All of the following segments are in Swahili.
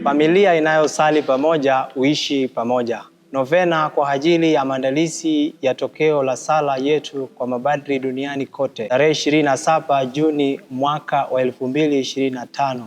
Familia inayosali pamoja huishi pamoja. Novena kwa ajili ya maandalizi ya tokeo la sala yetu kwa mapadri duniani kote, tarehe 27 Juni mwaka wa 2025.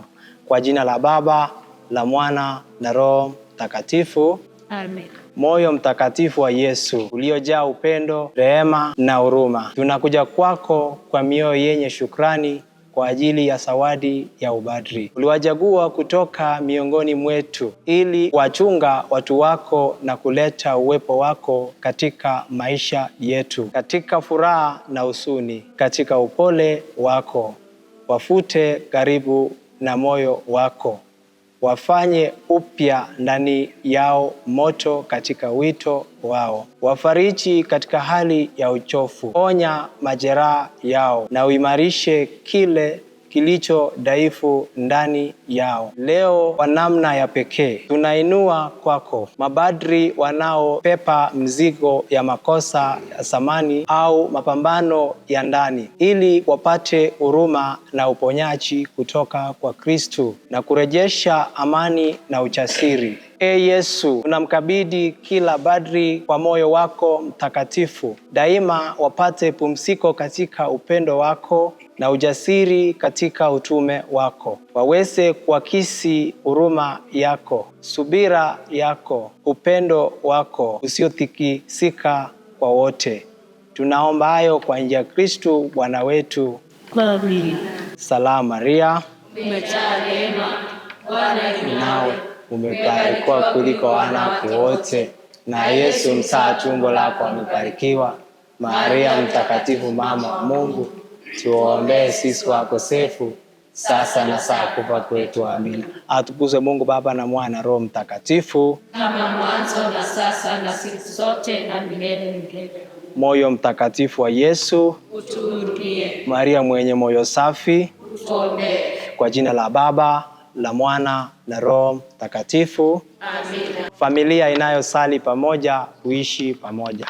Kwa jina la Baba, la Mwana na Roho Mtakatifu. Amen. Moyo mtakatifu wa Yesu, uliojaa upendo, rehema na huruma, tunakuja kwako kwa mioyo yenye shukrani kwa ajili ya zawadi ya upadri. Uliwachagua kutoka miongoni mwetu ili wachunga watu wako na kuleta uwepo wako katika maisha yetu, katika furaha na huzuni, katika upole wako. Wafute karibu na moyo wako, wafanye upya ndani yao moto katika wito wao. Wafariji katika hali ya uchovu, ponya majeraha yao na uimarishe kile kilicho dhaifu ndani yao. Leo kwa namna ya pekee tunainua kwako mapadri wanaopepa mzigo ya makosa ya zamani au mapambano ya ndani, ili wapate huruma na uponyaji kutoka kwa Kristo na kurejesha amani na ujasiri. Yesu, tunamkabidhi kila padri kwa moyo wako mtakatifu. Daima wapate pumziko katika upendo wako na ujasiri katika utume wako. Waweze kuakisi huruma yako, subira yako, upendo wako usiotikisika kwa wote. Tunaomba hayo kwa njia ya Kristo Bwana wetu. Amen. Salamu Maria, umejaa neema, Bwana yu nawe, umebarikiwa kuliko wanawake wote, na Yesu mzao tumbo lako amebarikiwa. Maria mtakatifu, mama wa Mungu, tuombee sisi wakosefu, sasa na saa kufa kwetu. Amina. Atukuzwe Mungu Baba na Mwana na Roho Mtakatifu, kama mwanzo na sasa na siku zote na milele milele. Moyo mtakatifu wa Yesu, utuhurumie. Maria mwenye moyo safi, utuombee. Kwa jina la Baba, la Mwana na Roho Mtakatifu. Amina. Familia inayosali pamoja huishi pamoja.